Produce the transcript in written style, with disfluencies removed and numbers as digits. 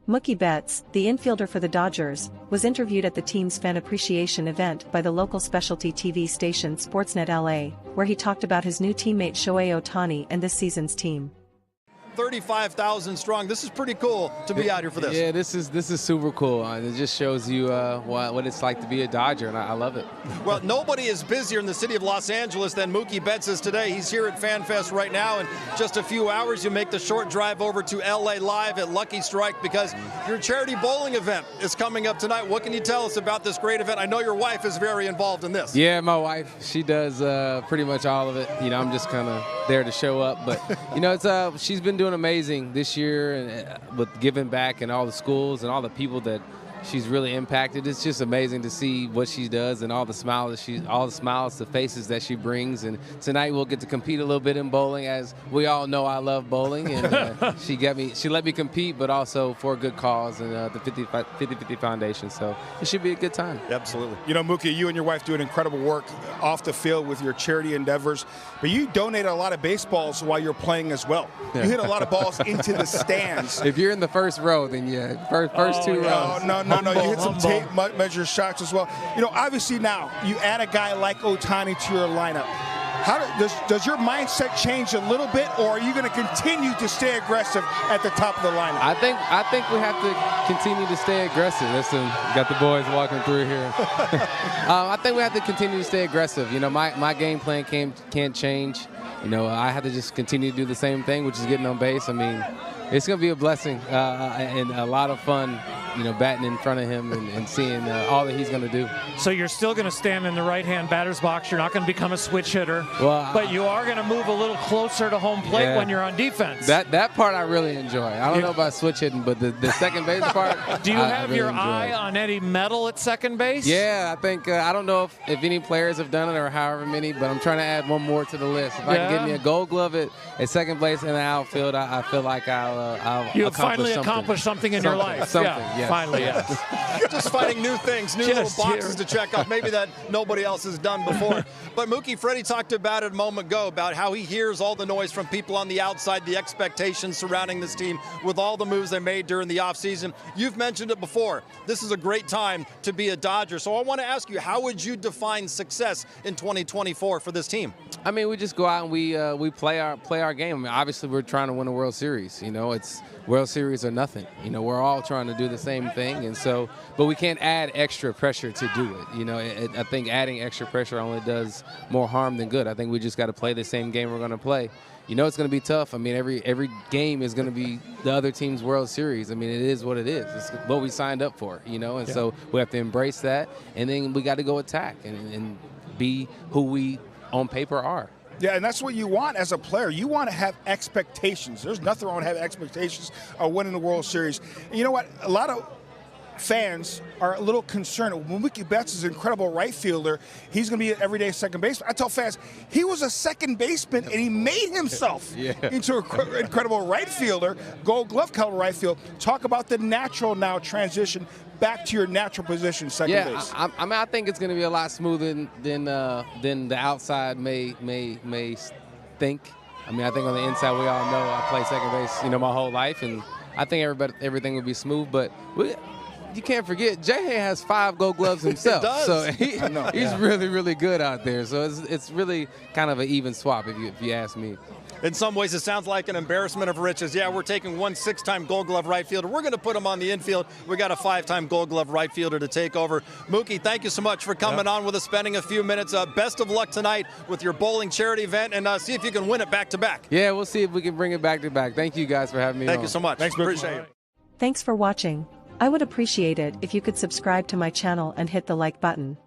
Mookie Betts, the infielder for the Dodgers, was interviewed at the team's fan appreciation event by the local specialty TV station Sportsnet LA, where he talked about his new teammate Shohei Ohtani and this season's team. 35,000 strong. This is pretty cool to be out here for this. Yeah, this is super cool. It just shows you what it's like to be a Dodger, and I love it. Well, nobody is busier in the city of Los Angeles than Mookie Betts is today. He's here at FanFest right now. In just a few hours, you make the short drive over to LA Live at Lucky Strike because your charity bowling event is coming up tonight. What can you tell us about this great event? I know your wife is very involved in this. Yeah, my wife, she does pretty much all of it. You know, I'm just kind of there to show up, but you know, it's she's been doing amazing this year and with giving back and all the schools and all the people that she's really impacted. It's just amazing to see what she does and all the smiles the faces that she brings. And tonight we'll get to compete a little bit in bowling, as we all know I love bowling. And she let me compete, but also for a good cause and the 50/50 Foundation. So it should be a good time. Absolutely. You know, Mookie, you and your wife do an incredible work off the field with your charity endeavors, but you donate a lot of baseballs while you're playing as well. You hit a lot of balls into the stands. If you're in the first row, then yeah, first two rows. No, you hit some tape measure shots as well. You know, obviously now you add a guy like Ohtani to your lineup. How does your mindset change a little bit, or are you going to continue to stay aggressive at the top of the lineup? I think we have to continue to stay aggressive. Listen, got the boys walking through here. I think we have to continue to stay aggressive. You know, my game plan can't change. You know, I have to just continue to do the same thing, which is getting on base. I mean, it's going to be a blessing and a lot of fun, you know, batting in front of him and seeing all that he's going to do. So you're still going to stand in the right-hand batter's box. You're not going to become a switch hitter. Well, but you are going to move a little closer to home plate when you're on defense. That part I really enjoy. I don't know about switch hitting, but the second base part, do you have really your enjoy. eye on any medal at second base? Yeah, I think I don't know if any players have done it or however many, but I'm trying to add one more to the list. If I can get me a Gold Glove at second base in the outfield, I feel like I'll finally accomplished something in your life. Yes. Finally, yes. Just finding new things, new little boxes to check off, maybe that nobody else has done before. But Mookie, Freddie talked about it a moment ago, about how he hears all the noise from people on the outside, the expectations surrounding this team with all the moves they made during the offseason. You've mentioned it before. This is a great time to be a Dodger. So I want to ask you, how would you define success in 2024 for this team? I mean, we just go out and we play our game. I mean, obviously, we're trying to win a World Series. You know, it's World Series or nothing. You know, we're all trying to do the same thing, and so, but we can't add extra pressure to do it. You know, I think adding extra pressure only does more harm than good. I think we just got to play the same game we're going to play. You know, it's going to be tough. I mean, every game is going to be the other team's World Series. I mean, it is what it is. It's what we signed up for, you know, and so we have to embrace that, and then we got to go attack and be who we on paper are. Yeah, and that's what you want as a player. You want to have expectations. There's nothing wrong with having expectations of winning the World Series. And you know what? A lot of fans are a little concerned. When Mookie Betts is an incredible right fielder, he's going to be an everyday second baseman. I tell fans, he was a second baseman, and he made himself into an incredible right fielder, Gold Glove caliber right field. Talk about the natural now transition back to your natural position, second base. I mean, I think it's going to be a lot smoother than the outside may think. I mean, I think on the inside, we all know I play second base, you know, my whole life, and I think everything will be smooth. But you can't forget, Shohei has 5 Gold Gloves himself. So he's really, really good out there. So it's really kind of an even swap, if you ask me. In some ways, it sounds like an embarrassment of riches. Yeah, we're taking one 6-time Gold Glove right fielder. We're going to put him on the infield. We got a 5-time Gold Glove right fielder to take over. Mookie, thank you so much for coming on with us, spending a few minutes. Best of luck tonight with your bowling charity event, and see if you can win it back-to-back. Yeah, we'll see if we can bring it back-to-back. Thank you guys for having me on. Thank you so much. Thanks, appreciate it. Thanks for watching. I would appreciate it if you could subscribe to my channel and hit the like button.